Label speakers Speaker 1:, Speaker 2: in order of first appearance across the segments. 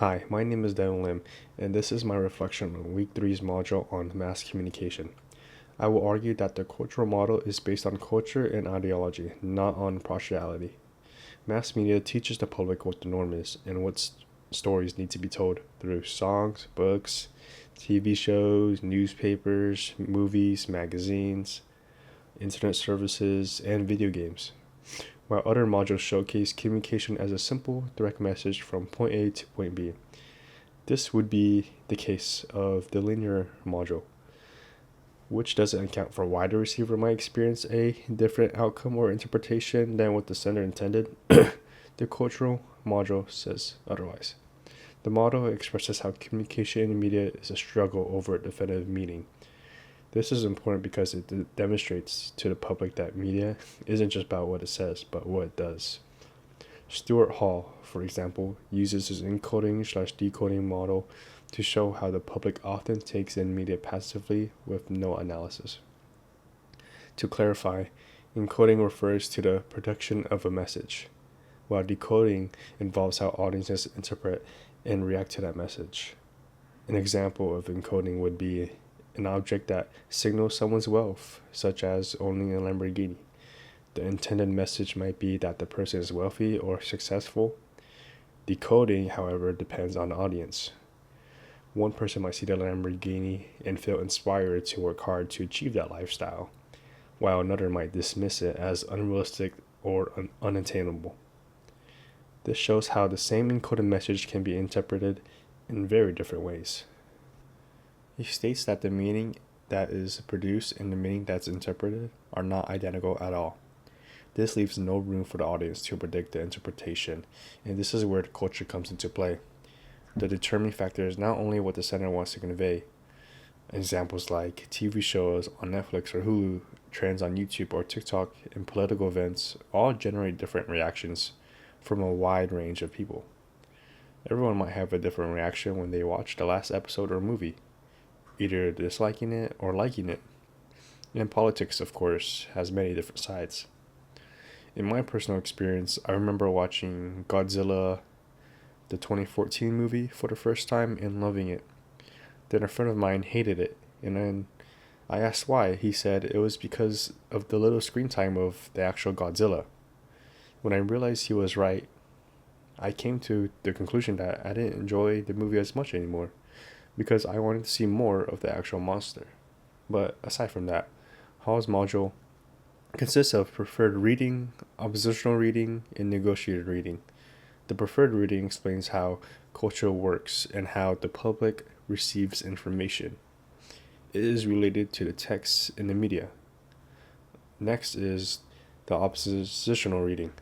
Speaker 1: Hi, my name is Devin Lim, and this is my reflection on Week three's module on mass communication. I will argue that the cultural model is based on culture and ideology, not on partiality. Mass media teaches the public what the norm is and what stories need to be told through songs, books, TV shows, newspapers, movies, magazines, internet services, and video games, while other modules showcase communication as a simple, direct message from point A to point B. This would be the case of the linear module, which doesn't account for why the receiver might experience a different outcome or interpretation than what the sender intended. The cultural module says otherwise. The model expresses how communication in media is a struggle over a definitive meaning. This is important because it demonstrates to the public that media isn't just about what it says, but what it does. Stuart Hall, for example, uses his encoding/decoding model to show how the public often takes in media passively with no analysis. To clarify, encoding refers to the production of a message, while decoding involves how audiences interpret and react to that message. An example of encoding would be an object that signals someone's wealth, such as owning a Lamborghini. The intended message might be that the person is wealthy or successful. Decoding, however, depends on the audience. One person might see the Lamborghini and feel inspired to work hard to achieve that lifestyle, while another might dismiss it as unrealistic or unattainable. This shows how the same encoded message can be interpreted in very different ways. He states that the meaning that is produced and the meaning that's interpreted are not identical at all. This leaves no room for the audience to predict the interpretation, and this is where the culture comes into play. The determining factor is not only what the sender wants to convey. Examples like TV shows on Netflix or Hulu, trends on YouTube or TikTok, and political events all generate different reactions from a wide range of people. Everyone might have a different reaction when they watch the last episode or movie, either disliking it or liking it. And politics, of course, has many different sides. In my personal experience, I remember watching Godzilla, the 2014 movie, for the first time and loving it. Then a friend of mine hated it, and then I asked why. He said it was because of the little screen time of the actual Godzilla. When I realized he was right, I came to the conclusion that I didn't enjoy the movie as much anymore, because I wanted to see more of the actual monster. But aside from that, Hall's module consists of preferred reading, oppositional reading, and negotiated reading. The preferred reading explains how culture works and how the public receives information. It is related to the texts in the media. Next is the oppositional reading,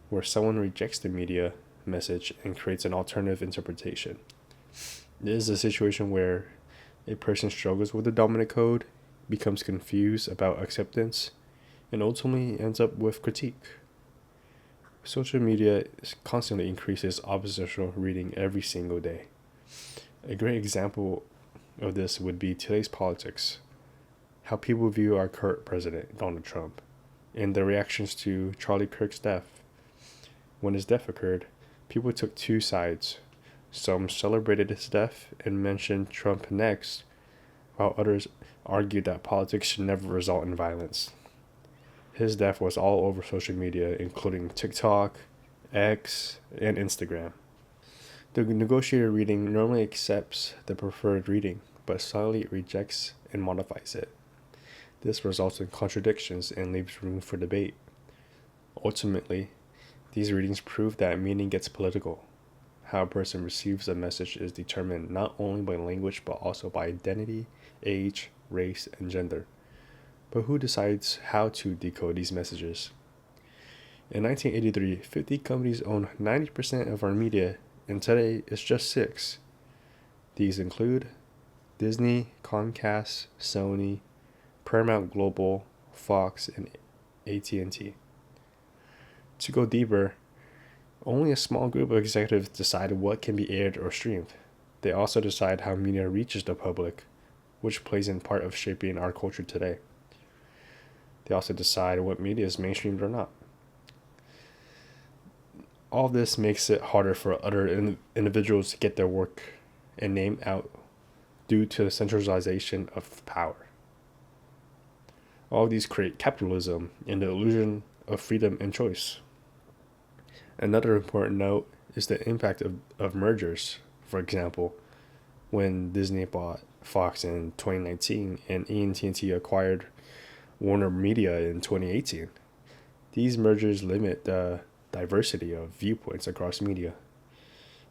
Speaker 1: where someone rejects the media message and creates an alternative interpretation. This is a situation where a person struggles with the dominant code, becomes confused about acceptance, and ultimately ends up with critique. Social media constantly increases oppositional reading every single day. A great example of this would be today's politics, how people view our current president, Donald Trump, and the reactions to Charlie Kirk's death. When his death occurred, people took two sides. Some celebrated his death and mentioned Trump next, while others argued that politics should never result in violence. His death was all over social media, including TikTok, X, and Instagram. The negotiated reading normally accepts the preferred reading, but subtly rejects and modifies it. This results in contradictions and leaves room for debate. Ultimately, these readings prove that meaning gets political. How a person receives a message is determined not only by language but also by identity, age, race, and gender. But who decides how to decode these messages? In 1983, 50 companies owned 90% of our media, and today it's just 6. These include Disney, Comcast, Sony, Paramount Global, Fox, and AT&T. To go deeper, only a small group of executives decide what can be aired or streamed. They also decide how media reaches the public, which plays in part of shaping our culture today. They also decide what media is mainstreamed or not. All this makes it harder for other individuals to get their work and name out due to the centralization of power. All these create capitalism and the illusion of freedom and choice. Another important note is the impact of mergers. For example, when Disney bought Fox in 2019 and AT&T acquired Warner Media in 2018. These mergers limit the diversity of viewpoints across media,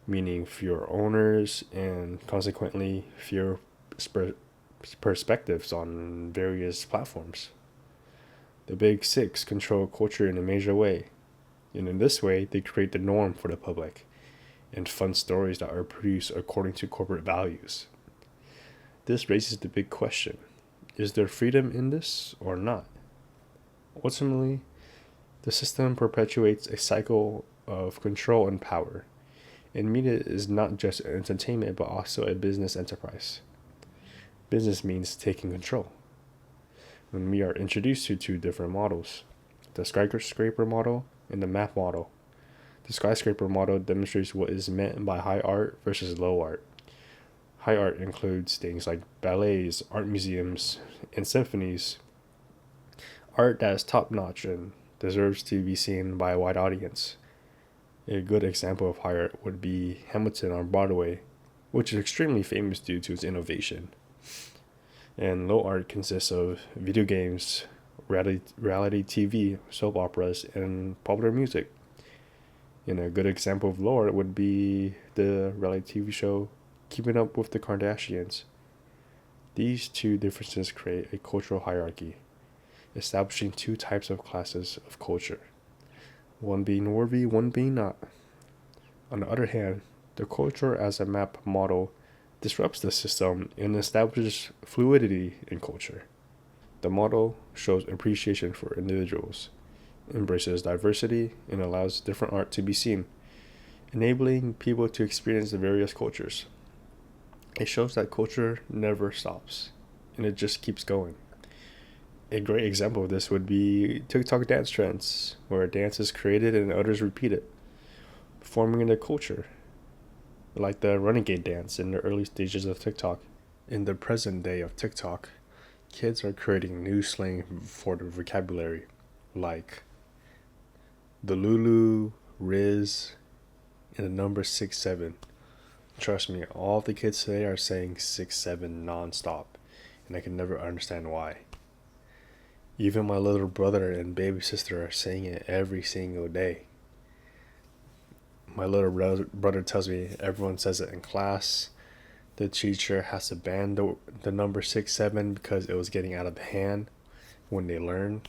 Speaker 1: meaning fewer owners and consequently fewer perspectives on various platforms. The Big Six control culture in a major way, and in this way, they create the norm for the public and fund stories that are produced according to corporate values. This raises the big question: is there freedom in this or not? Ultimately, the system perpetuates a cycle of control and power, and media is not just entertainment but also a business enterprise. Business means taking control. When we are introduced to two different models, the skyscraper model and the map model. The skyscraper model demonstrates what is meant by high art versus low art. High art includes things like ballets, art museums, and symphonies. Art that is top notch and deserves to be seen by a wide audience. A good example of high art would be Hamilton on Broadway, which is extremely famous due to its innovation. And low art consists of video games, reality TV, soap operas, and popular music. And a good example of low art would be the reality TV show Keeping Up with the Kardashians. These two differences create a cultural hierarchy, establishing two types of classes of culture, one being worthy, one being not. On the other hand, the culture as a map model disrupts the system and establishes fluidity in culture. The model shows appreciation for individuals, embraces diversity, and allows different art to be seen, enabling people to experience the various cultures. It shows that culture never stops, and it just keeps going. A great example of this would be TikTok dance trends, where a dance is created and others repeat it, forming a culture, like the renegade dance in the early stages of TikTok. In the present day of TikTok, kids are creating new slang for the vocabulary, like the Lulu, Riz, and the number 67. Trust me, all the kids today are saying 6-7 nonstop, and I can never understand why. Even my little brother and baby sister are saying it every single day. My little brother tells me everyone says it in class. The teacher has to ban the number 6-7 because it was getting out of hand when they learn.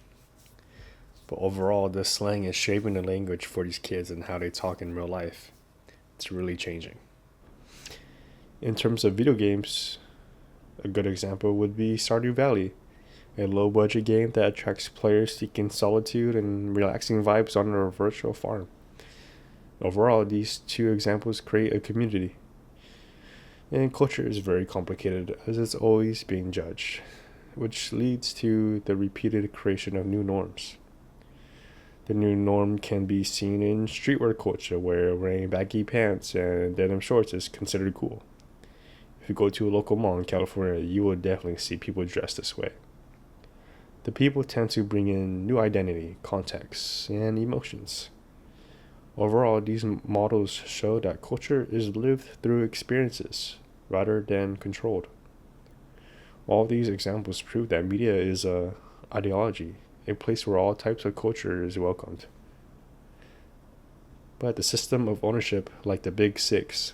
Speaker 1: But overall, this slang is shaping the language for these kids and how they talk in real life. It's really changing. In terms of video games, a good example would be Stardew Valley, a low-budget game that attracts players seeking solitude and relaxing vibes on a virtual farm. Overall, these two examples create a community. And culture is very complicated as it's always being judged, which leads to the repeated creation of new norms. The new norm can be seen in streetwear culture, where wearing baggy pants and denim shorts is considered cool. If you go to a local mall in California, you will definitely see people dressed this way. The people tend to bring in new identity, context, and emotions. Overall, these models show that culture is lived through experiences rather than controlled. All these examples prove that media is a ideology, a place where all types of culture is welcomed. But the system of ownership, like the Big Six,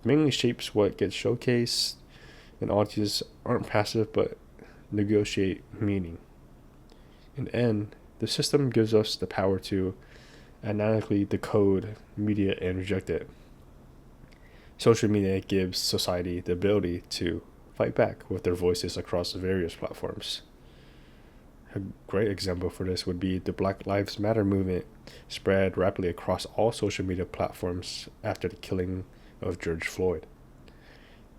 Speaker 1: mainly shapes what gets showcased, and audiences aren't passive but negotiate meaning. In the end, the system gives us the power to analytically decode media and reject it. Social media gives society the ability to fight back with their voices across various platforms. A great example for this would be the Black Lives Matter movement spread rapidly across all social media platforms after the killing of George Floyd.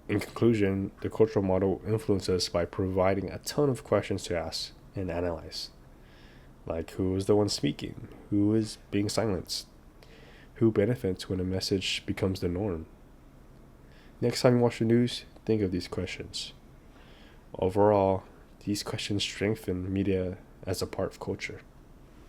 Speaker 1: In conclusion, the cultural model influences by providing a ton of questions to ask and analyze. Like, who is the one speaking? Who is being silenced? Who benefits when a message becomes the norm? Next time you watch the news, think of these questions. Overall, these questions strengthen media as a part of culture.